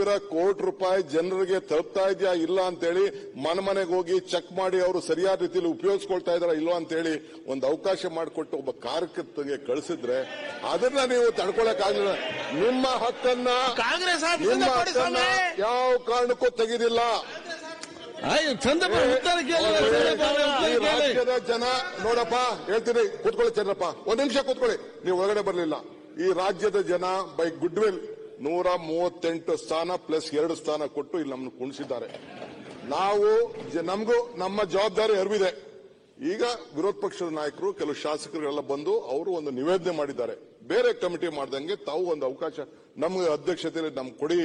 ಸಾವಿರ ಕೋಟಿ ರೂಪಾಯಿ ಜನರಿಗೆ ತಲುಪ್ತಾ ಇದೆಯಾ ಇಲ್ಲ ಅಂತೇಳಿ ಮನೆಗೆ ಹೋಗಿ ಚೆಕ್ ಮಾಡಿ ಅವರು ಸರಿಯಾದ ರೀತಿಯಲ್ಲಿ ಉಪಯೋಗಿಸ್ಕೊಳ್ತಾ ಇದಾರಾ ಇಲ್ವಾ ಅಂತೇಳಿ ಒಂದು ಅವಕಾಶ ಮಾಡಿಕೊಟ್ಟು ಒಬ್ಬ ಕಾರ್ಯಕರ್ತರಿಗೆ ಕಳಿಸಿದ್ರೆ ಅದನ್ನ ನೀವು ತಡ್ಕೊಳಕ್ಕಾಗಲಿಲ್ಲ. ನಿಮ್ಮ ಹಕ್ಕನ್ನ ಯಾವ ಕಾರಣಕ್ಕೂ ತೆಗೆದಿಲ್ಲ. ರಾಜ್ಯದ ಜನ ನೋಡಪ್ಪ ಹೇಳ್ತೀನಿ, ಕೂತ್ಕೊಳ್ಳಿ ಚಂದ್ರಪ್ಪ, ಒಂದ್ ನಿಮಿಷ ಕೂತ್ಕೊಳ್ಳಿ, ನೀವು ಒಳಗಡೆ ಬರಲಿಲ್ಲ. ಈ ರಾಜ್ಯದ ಜನ ಬೈ ಗುಡ್ ವಿಲ್ 138 ಸ್ಥಾನ ಪ್ಲಸ್ 2 ಸ್ಥಾನ ಕೊಟ್ಟು ಇಲ್ಲಿ ನಮ್ಮನ್ನು ಕುಣಿಸಿದ್ದಾರೆ. ನಮಗೂ ನಮ್ಮ ಜವಾಬ್ದಾರಿ ಅರಿವಿದೆ. ಈಗ ವಿರೋಧ ಪಕ್ಷದ ನಾಯಕರು ಕೆಲವು ಶಾಸಕರುಗಳೆಲ್ಲ ಬಂದು ಅವರು ಒಂದು ನಿವೇದನೆ ಮಾಡಿದ್ದಾರೆ, ಬೇರೆ ಕಮಿಟಿ ಮಾಡ್ದಂಗೆ ತಾವು ಒಂದು ಅವಕಾಶ ನಮ್ಗೆ ಅಧ್ಯಕ್ಷತೆಯಲ್ಲಿ ನಮ್ಗೆ ಕೊಡಿ,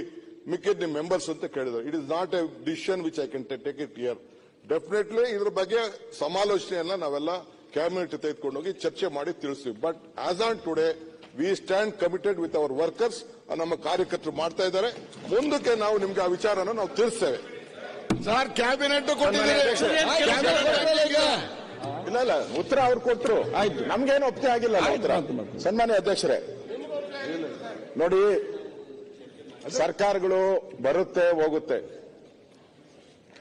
ಮಿಕ್ಕಿದ ನಿಮ್ ಮೆಂಬರ್ಸ್ ಅಂತ ಕೇಳಿದ್ರು. It is not a decision which I can take it here. Definitely ಇದ್ರ ಬಗ್ಗೆ ಸಮಾಲೋಚನೆಯನ್ನ ನಾವೆಲ್ಲ ಕ್ಯಾಬಿನೆಟ್ ತೆಗೆದುಕೊಂಡೋಗಿ ಚರ್ಚೆ ಮಾಡಿ ತಿಳಿಸ್ತೀವಿ. But as on today we stand committed with our workers. ನಮ್ಮ ಕಾರ್ಯಕರ್ತರು ಮಾಡ್ತಾ ಇದ್ದಾರೆ. ಮುಂದಕ್ಕೆ ನಾವು ನಿಮ್ಗೆ ಆ ವಿಚಾರನ ನಾವು ತಿಳಿಸ್ತೇವೆ. ಸರ್ ಕ್ಯಾಬಿನೆಟ್ ಕೊಟ್ಟಿದ್ದೀರಿ, ಇಲ್ಲ ಉತ್ತರ ಅವ್ರು ಕೊಟ್ಟರು, ಆಯ್ತು, ನಮ್ಗೇನು ಒಪ್ಪಿಗೆ ಆಗಿಲ್ಲ ಉತ್ತರ. ಸನ್ಮಾನ್ಯ ಅಧ್ಯಕ್ಷರೇ, ನೋಡಿ, ಸರ್ಕಾರಗಳು ಬರುತ್ತೆ ಹೋಗುತ್ತೆ.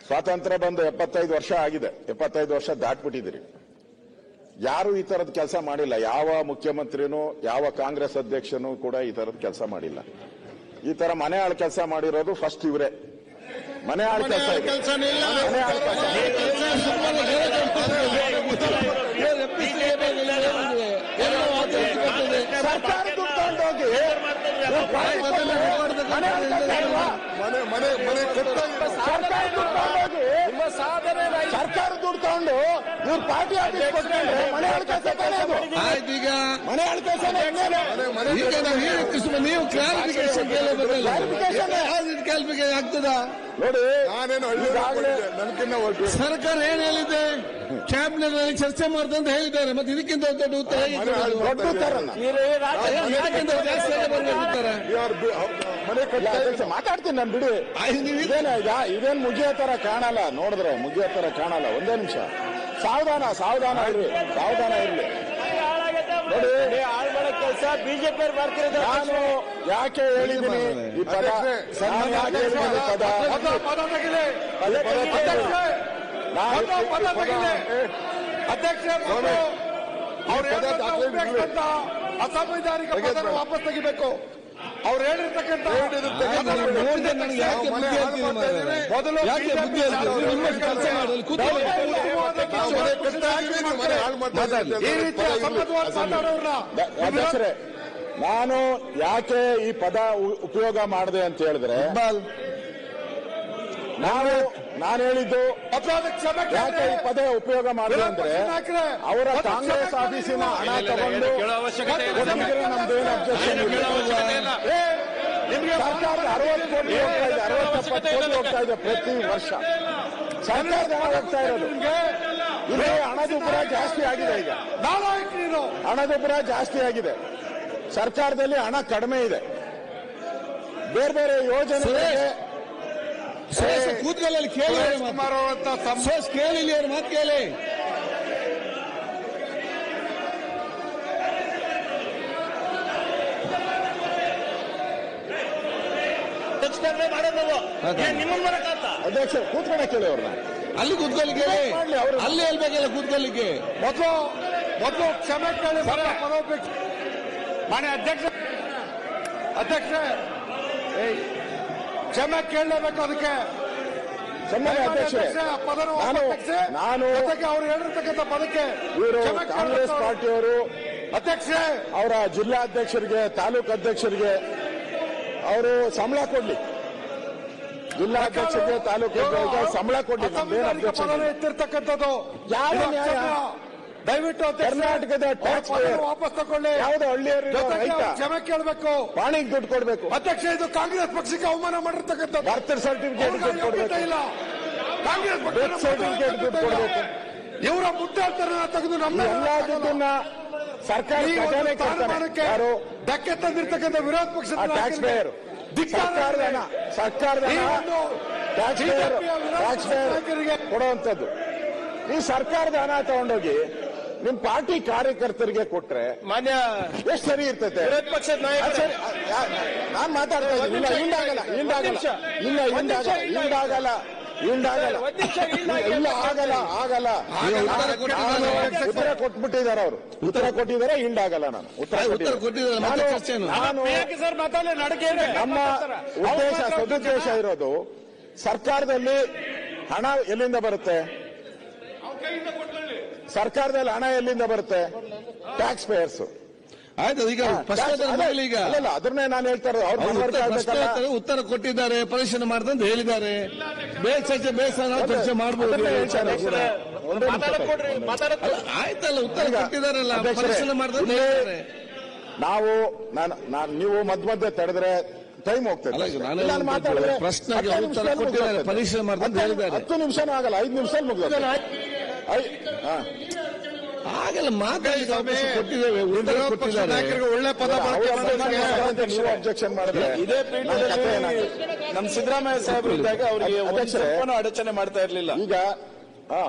ಸ್ವಾತಂತ್ರ್ಯ ಬಂದು 75 ವರ್ಷ ಆಗಿದೆ, 75 ವರ್ಷ ದಾಟ್ಬಿಟ್ಟಿದ್ದೀರಿ. ಯಾರು ಈ ತರದ ಕೆಲಸ ಮಾಡಿಲ್ಲ. ಯಾವ ಮುಖ್ಯಮಂತ್ರಿನೂ ಯಾವ ಕಾಂಗ್ರೆಸ್ ಅಧ್ಯಕ್ಷನೂ ಕೂಡ ಈ ತರದ ಕೆಲಸ ಮಾಡಿಲ್ಲ. ಈ ತರ ಮನೆ ಆಳ್ ಕೆಲಸ ಮಾಡಿರೋದು ಫಸ್ಟ್ ಇವರೇ. ಮನೆ ಆಳ್ ಕೆಲಸ ಸರ್ಕಾರ ದುಡ್ಡು ತಗೊಂಡೋಗಿ ಸರ್ಕಾರ ದುಡ್ಡು ತಗೊಂಡು ಇವ್ರು ಪಾರ್ಟಿ ಆಫೀಸ್ ಕೊಟ್ಕೊಂಡ್ರೆ ಮನೆ ಆಳ್ ಕೆಲಸ ಮನೆ ಆಳ್ ಕೆಲಸ ನೀವು ಕ್ಲಾರಿಫಿಕೇಶನ್ ಆಗ್ತದ ನೋಡಿ. ನಾನೇನು ನನಗಿನ್ನ ಸರ್ಕಾರ ಏನ್ ಹೇಳಿದೆ, ಕ್ಯಾಬಿನೆಟ್ ನಲ್ಲಿ ಚರ್ಚೆ ಮಾಡ್ತಾ ಅಂತ ಹೇಳಿದ್ದಾರೆ. ಮತ್ತೆ ಇದಕ್ಕಿಂತ ದೊಡ್ಡ ಉತ್ತರ ಮಾತಾಡ್ತೀನಿ ನಾನು, ಬಿಡಿ. ಇದೇನ್ ಮುಗಿಯೋ ತರ ಕಾಣಲ್ಲ, ನೋಡಿದ್ರೆ ಮುಗಿಯೋ ತರ ಕಾಣಲ್ಲ. ಒಂದೇ ನಿಮಿಷ, ಸಾವಧಾನ ಇರ್ಲಿ, ಸಾವಧಾನ ಇರ್ಲಿ. ನೋಡಿ, ಕೆಲಸ ಬಿಜೆಪಿ ನಾನು ಯಾಕೆ ಹೇಳಿದ್ದೀನಿ ಈ ಪದ, ಅಸಂವಿಧಾನಿಕ ಪದ ವಾಪಸ್ ತೆಗಿಬೇಕು. ಅವ್ರು ಹೇಳಿರ್ತಕ್ಕಂಥ ಅಧ್ಯಕ್ಷರೇ, ನಾನು ಯಾಕೆ ಈ ಪದ ಉಪಯೋಗ ಮಾಡಿದೆ ಅಂತ ಹೇಳಿದ್ರೆ, ನಾನು ಹೇಳಿದ್ದು ಯಾಕೆ ಈ ಪದ ಉಪಯೋಗ ಮಾಡಿದೆ ಅಂದ್ರೆ, ಅವರ ಕಾಂಗ್ರೆಸ್ ಆಫೀಸಿನ ಹಣ ತಗೊಂಡು ನಮ್ದೇನು ಅಬ್ಜೆಕ್ಷನ್ ಇಲ್ಲ. ಸರ್ಕಾರದ 60 ಕೋಟಿ ಹೋಗ್ತಾ ಇದೆ, 60-70 ಕೋಟಿ ಹೋಗ್ತಾ ಇದೆ ಪ್ರತಿ ವರ್ಷ. ಸರ್ಕಾರದ ಹಣ ಹೋಗ್ತಾ ಇರೋದು ಇಲ್ಲಿ ಹಣದುಬ್ಬರ ಜಾಸ್ತಿ ಆಗಿದೆ. ಈಗ ಹಣದುಬ್ಬರ ಜಾಸ್ತಿ ಆಗಿದೆ, ಸರ್ಕಾರದಲ್ಲಿ ಹಣ ಕಡಿಮೆ ಇದೆ. ಬೇರೆ ಬೇರೆ ಯೋಜನೆಗಳಿಗೆ ಕೂತ್ಗಳಲ್ಲಿ ಕೇಳಿ ಕೇಳಿಲ್ಲ, ಅವ್ರ ಮಾತು ಕೇಳಿ. ಅಧ್ಯಕ್ಷ ಕೂತ್ಕೊಂಡೆ ಕೇಳಿ ಅವ್ರನ್ನ. ಅಲ್ಲಿ ಕೂತ್ಕೊಳ್ಳಿಕ್ಕೆ ಅಲ್ಲಿ ಹೇಳ್ಬೇಕಲ್ಲ, ಕೂತ್ಕೊಳ್ಳಿಕ್ಕೆ ಮೊದಲು ಕ್ಷಮೆ ಕೇಳಿ. ಮಾನ್ಯ ಅಧ್ಯಕ್ಷ ಕ್ಷಮೆ ಕೇಳಲೇಬೇಕು. ಅದಕ್ಕೆ ಸನ್ಮಾನ್ಯ ಅಧ್ಯಕ್ಷರೇ, ನಾನು ಅವ್ರು ಹೇಳಿರ್ತಕ್ಕಂಥ ಪದಕ್ಕೆ ಇವರು ಕಾಂಗ್ರೆಸ್ ಪಾರ್ಟಿಯವರು ಅಧ್ಯಕ್ಷರೇ, ಅವರ ಜಿಲ್ಲಾಧ್ಯಕ್ಷರಿಗೆ, ತಾಲೂಕು ಅಧ್ಯಕ್ಷರಿಗೆ ಅವರು ಸಂಬಳ ಕೊಡ್ಲಿ. ಜಿಲ್ಲಾಧ್ಯಕ್ಷರಿಗೆ, ತಾಲೂಕು ಸಂಬಳ ಕೊಡ್ಲಿ. ಎತ್ತಿರ್ತಕ್ಕಂಥದ್ದು ಯಾವ ನ್ಯಾಯ? ದಯವಿಟ್ಟು ಕರ್ನಾಟಕದ ಟ್ಯಾಕ್ಸ್ ಪೇಯರ್ ವಾಪಸ್ ತಗೊಳ್ಳಿ. ಯಾವುದೋ ಹಳ್ಳಿಯವರು ಕ್ಷಮೆ ಕೇಳಬೇಕು, ಪಾಣಿಗೆ ದುಡ್ಡು ಕೊಡಬೇಕು. ಅಧ್ಯಕ್ಷ, ಇದು ಕಾಂಗ್ರೆಸ್ ಪಕ್ಷಕ್ಕೆ ಅವಮಾನ ಮಾಡಿರ್ತಕ್ಕಂಥ ಬರ್ತ್ ಸರ್ಟಿಫಿಕೇಟ್ ದುಡ್ಡು ಕೊಡಬೇಕು, ಇಲ್ಲ. ಕಾಂಗ್ರೆಸ್ ಡೆತ್ ಸರ್ಟಿಫಿಕೇಟ್ ದುಡ್ಡು ಕೊಡಬೇಕು. ಇವರ ಮುದ್ದಾಂತರ ತೆಗೆದು ನಮ್ಮ ಎಲ್ಲಾ ದುಡ್ಡನ್ನ ಸರ್ಕಾರಿ ಯಾರು ಧಕ್ಕೆ ತಂದಿರ್ತಕ್ಕಂಥ ವಿರೋಧ ಪಕ್ಷದ ಟ್ಯಾಕ್ಸ್ ಪೇಯರ್, ಸರ್ಕಾರದ ಟ್ಯಾಕ್ಸ್ ಪೇಯರ್ ಕೊಡುವಂಥದ್ದು. ಈ ಸರ್ಕಾರದ ಹಣ ತಗೊಂಡೋಗಿ ನಿಮ್ ಪಾರ್ಟಿ ಕಾರ್ಯಕರ್ತರಿಗೆ ಕೊಟ್ರೆ ಮಾನ್ಯ ಎಷ್ಟು ಸರಿ ಇರ್ತೈತೆ? ವಿರೋಧ ಪಕ್ಷದ ನಾಯಕರು ನಾನ್ ಮಾತಾಡ್ತಾ ಇದ್ದೀನಿ. ಇಲ್ಲ ಹಿಂಡಾಗಲ್ಲ ಆಗಲ್ಲ. ಉತ್ತರ ಕೊಟ್ಬಿಟ್ಟಿದ್ದಾರೆ ಅವರು. ಉತ್ತರ ಕೊಟ್ಟಿದ್ದಾರೆ. ಹಿಂಡಾಗಲ್ಲ. ನಾನು ಉತ್ತರ ಕೊಟ್ಟಿದ್ದಾರೆ. ನಮ್ಮ ಉದ್ದೇಶ ಸದುದ್ದೇಶ ಇರೋದು ಸರ್ಕಾರದಲ್ಲಿ ಹಣ ಎಲ್ಲಿಂದ ಬರುತ್ತೆ? ಸರ್ಕಾರದಲ್ಲಿ ಹಣ ಎಲ್ಲಿಂದ ಬರುತ್ತೆ? Tax payers. ಆಯ್ತು. ಈಗ ಈಗ ಅಲ್ಲ, ಅದನ್ನೇ ನಾನು ಹೇಳ್ತಾ ಇರೋದು. ಉತ್ತರ ಕೊಟ್ಟಿದ್ದಾರೆ, ಪರಿಶೀಲನೆ ಮಾಡ್ದಂತ ಹೇಳಿದ್ದಾರೆ. ಚರ್ಚೆ ಚರ್ಚೆ ಮಾಡಬಹುದು. ಆಯ್ತಲ್ಲ, ಉತ್ತರ ಕೊಟ್ಟಿದ್ದಾರಲ್ಲ, ಪರಿಶೀಲನೆ ಮಾಡ್ದಂತ ಹೇಳಿದ್ದಾರೆ. ನೀವು ಮಧ್ಯ ತಡೆದ್ರೆ ಟೈಮ್ ಹೋಗ್ತದೆ. ಪ್ರಶ್ನೆಗೆ ಉತ್ತರ ಕೊಟ್ಟಿದ್ದಾರೆ, ಪರಿಶೀಲನೆ ಮಾಡ್ದಂತ ಹೇಳಿದ್ದಾರೆ. 10 ನಿಮಿಷನೂ ಆಗಲ್ಲ, 5 ನಿಮಿಷ ಮುಗಿದ ಆಗಲ್ಲ. ಮಾತಾಡಲಿಕ್ಕೆ ಅವಕಾಶ ಕೊಟ್ಟಿದ್ದೇವೆ. ನಾಯಕರಿಗೆ ಒಳ್ಳೆ ಪದ ನೀವು ಅಬ್ಜೆಕ್ಷನ್ ಮಾಡಿದ್ರೆ ಇದೇ ಪೀಠದಲ್ಲಿ ನಮ್ಮ ಸಿದ್ದರಾಮಯ್ಯ ಸಾಹೇಬರು ಇದ್ದಾಗ ಅವರಿಗೆ ಅಡಚಣೆ ಮಾಡ್ತಾ ಇರಲಿಲ್ಲ. ಈಗ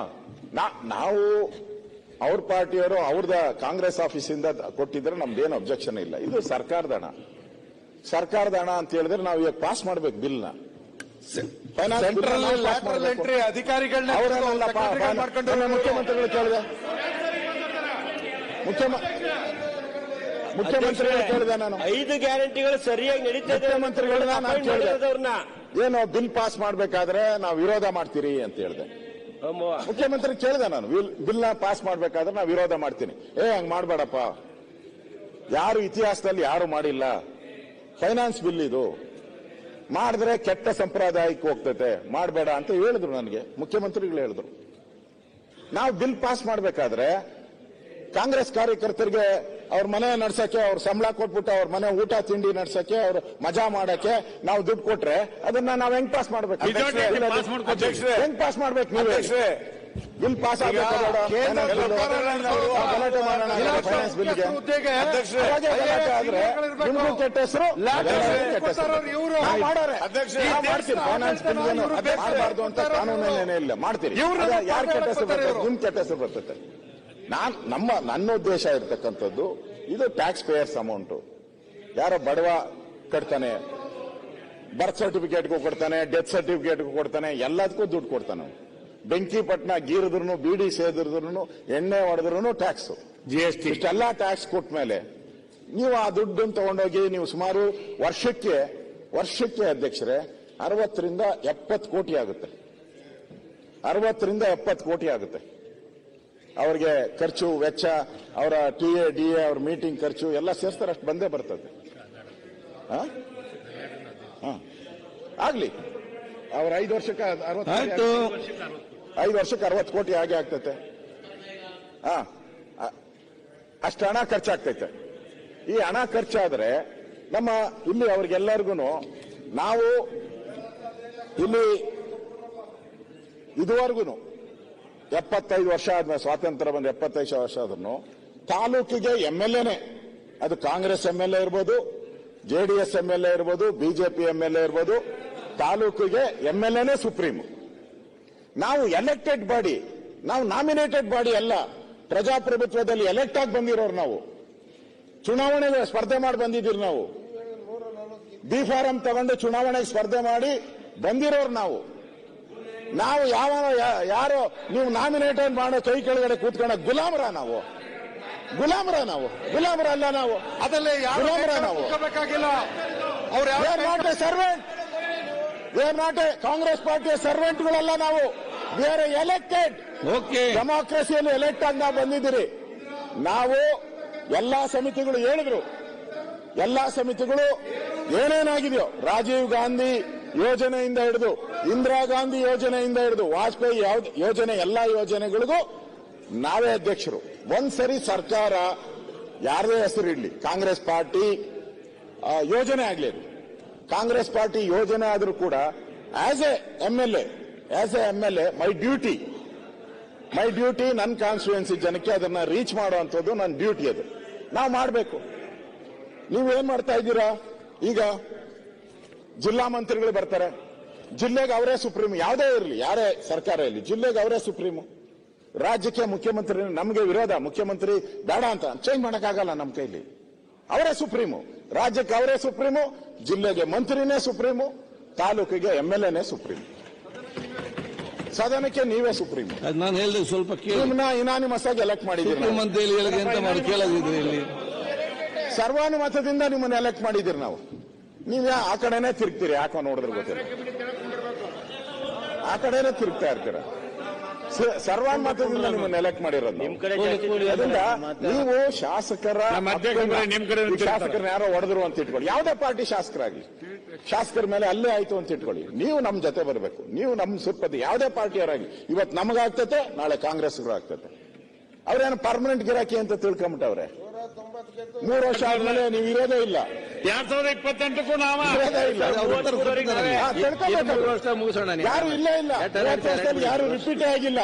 ನಾವು ಅವ್ರ ಪಾರ್ಟಿಯವರು ಅವ್ರದ ಕಾಂಗ್ರೆಸ್ ಆಫೀಸಿಂದ ಕೊಟ್ಟಿದ್ರೆ ನಮ್ದೇನು ಅಬ್ಜೆಕ್ಷನ್ ಇಲ್ಲ. ಇದು ಸರ್ಕಾರದ ಹಣ ಅಂತ ಹೇಳಿದ್ರೆ ನಾವು ಈಗ ಪಾಸ್ ಮಾಡ್ಬೇಕು ಬಿಲ್ ನ. ಸೆಂಟ್ರಲ್ ಲ್ಯಾಟರಲ್ ಎಂಟ್ರಿ ಅಧಿಕಾರಿಗಳನ್ನ ಮುಖ್ಯಮಂತ್ರಿಗಳು ಕೇಳಿದೆ. ಮುಖ್ಯಮಂತ್ರಿಗಳು ಕೇಳಿದೆ ನಾನು. 5 ಗ್ಯಾರಂಟಿಗಳು ಸರಿಯಾಗಿ ನಡೀತಿದೆ. ಮುಖ್ಯಮಂತ್ರಿಗಳನ್ನ ನಾನು ಕೇಳಿದೆ, ಏನು ಬಿಲ್ ಪಾಸ್ ಮಾಡ್ಬೇಕಾದ್ರೆ ನಾವು ವಿರೋಧ ಮಾಡ್ತೀರಿ ಅಂತ ಹೇಳಿದೆ. ಮುಖ್ಯಮಂತ್ರಿ ಕೇಳಿದೆ ನಾನು, ಬಿಲ್ ನ ಪಾಸ್ ಮಾಡ್ಬೇಕಾದ್ರೆ ನಾವು ವಿರೋಧ ಮಾಡ್ತೀನಿ. ಹಂಗ್ ಮಾಡ್ಬೇಡಪ್ಪ, ಯಾರು ಇತಿಹಾಸದಲ್ಲಿ ಯಾರು ಮಾಡಿಲ್ಲ. ಫೈನಾನ್ಸ್ ಬಿಲ್ ಇದು, ಮಾಡಿದ್ರೆ ಕೆಟ್ಟ ಸಂಪ್ರದಾಯಕ್ಕೆ ಹೋಗ್ತೈತೆ, ಮಾಡಬೇಡ ಅಂತ ಹೇಳಿದ್ರು ನನಗೆ. ಮುಖ್ಯಮಂತ್ರಿಗಳು ಹೇಳಿದ್ರು. ನಾವು ಬಿಲ್ ಪಾಸ್ ಮಾಡ್ಬೇಕಾದ್ರೆ ಕಾಂಗ್ರೆಸ್ ಕಾರ್ಯಕರ್ತರಿಗೆ ಅವ್ರ ಮನೆ ನಡ್ಸಕ್ಕೆ, ಅವ್ರ ಸಂಬಳ ಕೊಟ್ಬಿಟ್ಟು ಅವ್ರ ಮನೆ ಊಟ ತಿಂಡಿ ನಡ್ಸಕ್ಕೆ, ಅವ್ರ ಮಜಾ ಮಾಡಕ್ಕೆ ನಾವು ದುಡ್ಡು ಕೊಟ್ರೆ ಅದನ್ನ ನಾವ್ ಹೆಂಗ್ ಪಾಸ್ ಮಾಡ್ಬೇಕು? ಹೆಂಗ್ ಪಾಸ್ ಮಾಡ್ಬೇಕು? ನೀವೇ ಬಿಲ್ ಪಾಸ್ ಆಗಬೇಕು. ಗಲಾಟೆ ಮಾಡೋಣ ಫೈನಾನ್ಸ್ ಬಿಲ್ಗೆ. ಆದ್ರೆ ನಿಮ್ಗೂ ಕೆಟ್ಟ ಹೆಸರು, ಮಾಡ್ತೀರಿ. ಫೈನಾನ್ಸ್ ಬಿಲ್ ಮಾಡಬಾರ್ದು ಅಂತ ಕಾನೂನೇನೇ ಇಲ್ಲ, ಮಾಡ್ತೀರಿ. ಯಾರು ಕೆಟ್ಟ ಹೆಸರು ಬರ್ತದೆ? ನಿಮ್ ಕೆಟ್ಟ ಹೆಸರು ಬರ್ತದೆ. ನನ್ನ ಉದ್ದೇಶ ಇರ್ತಕ್ಕಂಥದ್ದು ಇದು ಟ್ಯಾಕ್ಸ್ ಪೇಯರ್ಸ್ ಅಮೌಂಟ್. ಯಾರೋ ಬಡವ ಕಟ್ತಾನೆ, ಬರ್ತ್ ಸರ್ಟಿಫಿಕೇಟ್ಗೂ ಕೊಡ್ತಾನೆ, ಡೆತ್ ಸರ್ಟಿಫಿಕೇಟ್ಗೂ ಕೊಡ್ತಾನೆ, ಎಲ್ಲದಕ್ಕೂ ದುಡ್ಡು ಕೊಡ್ತಾನೆ. ಬೆಂಕಿ ಪಟ್ನ ಗೀರಿದ್ರು, ಬೀಡಿ ಸೇದಿದ್ರು, ಎಣ್ಣೆ ಹೊಡೆದ್ರು ಟ್ಯಾಕ್ಸ್, GST ಇಷ್ಟೆಲ್ಲ ಟ್ಯಾಕ್ಸ್ ಕೊಟ್ಟ ಮೇಲೆ ನೀವು ಆ ದುಡ್ಡನ್ನು ತಗೊಂಡೋಗಿ ನೀವು ಸುಮಾರು ವರ್ಷಕ್ಕೆ ಅಧ್ಯಕ್ಷರೇ 60 ರಿಂದ 70 ಕೋಟಿ ಆಗುತ್ತೆ. 60 ರಿಂದ 70 ಕೋಟಿ ಆಗುತ್ತೆ. ಅವ್ರಿಗೆ ಖರ್ಚು ವೆಚ್ಚ, ಅವರ TA DA ಅವ್ರ ಮೀಟಿಂಗ್ ಖರ್ಚು ಎಲ್ಲ ಸೇರಿಸ್ತಾರೆ, ಅಷ್ಟು ಬಂದೇ ಬರ್ತದೆ. ಆಗ್ಲಿ, ಅವ್ರ 5 ವರ್ಷಕ್ಕೆ 60 ಕೋಟಿ ಹಾಗೆ ಆಗ್ತೈತೆ. ಅಷ್ಟು ಹಣ ಖರ್ಚಾಗ್ತೈತೆ. ಈ ಹಣ ಖರ್ಚಾದ್ರೆ ನಮ್ಮ ಇಲ್ಲಿ ಅವ್ರಿಗೆಲ್ಲರಿಗೂ ನಾವು ಇಲ್ಲಿ ಇದುವರೆಗೂ 75 ವರ್ಷ ಆದ್ಮೇಲೆ, ಸ್ವಾತಂತ್ರ್ಯ ಬಂದು 75 ವರ್ಷ ಆದ್ರೂ ತಾಲೂಕಿಗೆ MLA, ಅದು ಕಾಂಗ್ರೆಸ್ MLA ಇರ್ಬೋದು, JDS MLA ಇರ್ಬೋದು, BJP MLA ಇರ್ಬೋದು, ತಾಲೂಕಿಗೆ MLAನೇ ಸುಪ್ರೀಂ. ನಾವು ಎಲೆಕ್ಟೆಡ್ ಬಾಡಿ, ನಾವು ನಾಮಿನೇಟೆಡ್ ಬಾಡಿ ಅಲ್ಲ. ಪ್ರಜಾಪ್ರಭುತ್ವದಲ್ಲಿ ಎಲೆಕ್ಟ್ ಆಗಿ ಬಂದಿರೋರು ನಾವು. ಚುನಾವಣೆಗೆ ಸ್ಪರ್ಧೆ ಮಾಡಿ ಬಂದಿದ್ದೀರಿ ನಾವು. ಬಿ ಫಾರಂ ತಗೊಂಡು ಚುನಾವಣೆಗೆ ಸ್ಪರ್ಧೆ ಮಾಡಿ ಬಂದಿರೋರು ನಾವು. ಯಾರೋ ನೀವು ನಾಮಿನೇಟೆಡ್ ಮಾಡೋ ಕೈ ಕೆಳಗಡೆ ಕೂತ್ಕೊಂಡ ಗುಲಾಮರ ನಾವು? ಗುಲಾಮರ ಅಲ್ಲ ನಾವು. ಅದಲ್ಲೇ ಗುಲಾಮರ ನಾವು. ಸರ್ವೆಂಟ್. ಕಾಂಗ್ರೆಸ್ ಪಾರ್ಟಿಯ ಸರ್ವೆಂಟ್ಗಳಲ್ಲ ನಾವು. We are elected. ಡೆಮಾಕ್ರಸಿಯಲ್ಲಿ ಎಲೆಕ್ಟ್ ಆಗಿ ನಾವು ಬಂದಿದ್ದೀರಿ. ನಾವು ಎಲ್ಲಾ ಸಮಿತಿಗಳು ಹೇಳಿದ್ರು, ಎಲ್ಲಾ ಸಮಿತಿಗಳು ಏನೇನಾಗಿದೆಯೋ, ರಾಜೀವ್ ಗಾಂಧಿ ಯೋಜನೆಯಿಂದ ಹಿಡಿದು, ಇಂದಿರಾ ಗಾಂಧಿ ಯೋಜನೆಯಿಂದ ಹಿಡಿದು, ವಾಜಪೇಯಿ ಯೋಜನೆ, ಎಲ್ಲಾ ಯೋಜನೆಗಳಿಗೂ ನಾವೇ ಅಧ್ಯಕ್ಷರು. ಒಂದ್ಸರಿ ಸರ್ಕಾರ ಯಾರದೇ ಹೆಸರು ಇಡ್ಲಿ, ಕಾಂಗ್ರೆಸ್ ಪಾರ್ಟಿ ಯೋಜನೆ ಆಗ್ಲಿ, ಕಾಂಗ್ರೆಸ್ ಪಾರ್ಟಿ ಯೋಜನೆ ಆದ್ರೂ ಕೂಡ as A MLA my duty ನನ್ನ ಕಾನ್ಸ್ಟಿಟ್ಯೂನ್ಸಿ ಜನಕ್ಕೆ ಅದನ್ನ ರೀಚ್ ಮಾಡುವಂಥದ್ದು ನನ್ನ ಡ್ಯೂಟಿ. ಅದು ನಾವು ಮಾಡಬೇಕು. ನೀವೇನ್ ಮಾಡ್ತಾ ಇದ್ದೀರಾ? ಈಗ ಜಿಲ್ಲಾ ಮಂತ್ರಿಗಳು ಬರ್ತಾರೆ, ಜಿಲ್ಲೆಗೆ ಅವರೇ ಸುಪ್ರೀಂ. ಯಾವುದೇ ಇರಲಿ, ಯಾರೇ ಸರ್ಕಾರ ಇರಲಿ, ಜಿಲ್ಲೆಗೆ ಅವರೇ ಸುಪ್ರೀಂ. ರಾಜ್ಯಕ್ಕೆ ಮುಖ್ಯಮಂತ್ರಿ ನಮಗೆ ವಿರೋಧ, ಮುಖ್ಯಮಂತ್ರಿ ಬೇಡ ಅಂತ ಚೇಂಜ್ ಮಾಡಕ್ಕಾಗಲ್ಲ ನಮ್ಮ ಕೈಲಿ. ಅವರೇ ಸುಪ್ರೀಮು, ರಾಜ್ಯಕ್ಕೆ ಅವರೇ ಸುಪ್ರೀಮು, ಜಿಲ್ಲೆಗೆ ಮಂತ್ರಿನೇ ಸುಪ್ರೀಮು, ತಾಲೂಕಿಗೆ MLAನೇ ಸುಪ್ರೀಂ, ಸದನಕ್ಕೆ ನೀವೇ ಸುಪ್ರೀಂ. ನಾನು ಹೇಳಿದೆ ಸ್ವಲ್ಪ ನಿಮ್ಮನ್ನ ಇನಾನಿಮಸ್ ಆಗಿ ಎಲೆಕ್ಟ್ ಮಾಡಿದ್ದೀರಿ. ಅಂತ ಹೇಳಿ ಎಂತ ಮಾಡಿ ಕೇಳದಿದ್ರೆ ಇಲ್ಲಿ ಸರ್ವಾನುಮತದಿಂದ ನಿಮ್ಮನ್ನ ಎಲೆಕ್ಟ್ ಮಾಡಿದ್ದೀರಿ ನಾವು. ನೀವ್ ಆ ಕಡೆನೆ ತಿರುಗ್ತೀರಿ, ಯಾಕೋ ನೋಡಿದ್ರೆ ಗೊತ್ತಿಲ್ಲ, ಆ ಕಡೆನೆ ತಿರುಗ್ತಾ ಇರ್ತೀರ. ಸರ್ವಾನುಮತದಿಂದ ನಿಮ್ಮನ್ನ ಎಲೆಕ್ಟ್ ಮಾಡಿರೋದು. ಅದರಿಂದ ನೀವು ಶಾಸಕರನ್ನ ಯಾರೋ ಹೊಡೆದ್ರು ಅಂತ ಇಟ್ಕೊಳ್ಳಿ, ಯಾವುದೇ ಪಾರ್ಟಿ ಶಾಸಕರಾಗಿ ಶಾಸಕರ ಮೇಲೆ ಅಲ್ಲೇ ಆಯ್ತು ಅಂತ ಇಟ್ಕೊಳ್ಳಿ, ನೀವು ನಮ್ ಜೊತೆ ಬರಬೇಕು. ನೀವು ನಮ್ ಸುಪ್ಪದಿ ಯಾವುದೇ ಪಾರ್ಟಿಯವರಾಗಿ ಇವತ್ತು ನಮಗಾಗ್ತತೆ, ನಾಳೆ ಕಾಂಗ್ರೆಸ್ಗೂ ಆಗ್ತತೆ. ಅವ್ರೇನು ಪರ್ಮನೆಂಟ್ ಗಿರಾಕಿ ಅಂತ ತಿಳ್ಕೊಂಬಿಟ್ಟವ್ರೆ. 3 ವರ್ಷ ಆದ್ಮೇಲೆ ನೀವು ಇರೋದೇ ಇಲ್ಲ. 2028ಕ್ಕೂ ನಾವು ಇರೋದೇ ಇಲ್ಲ. ಯಾರು ಇಲ್ಲೇ ಇಲ್ಲ. 30 ವರ್ಷದಲ್ಲಿ ಯಾರು ರಿಪೀಟೇ ಆಗಿಲ್ಲ.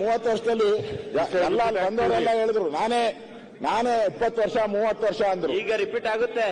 30 ವರ್ಷದಲ್ಲಿ ಎಲ್ಲ ಬಂದವರೆಲ್ಲ ಹೇಳಿದ್ರು ನಾನೇ 20 ವರ್ಷ 30 ವರ್ಷ ಅಂದ್ರು. ಈಗ ರಿಪೀಟ್ ಆಗುತ್ತೆ.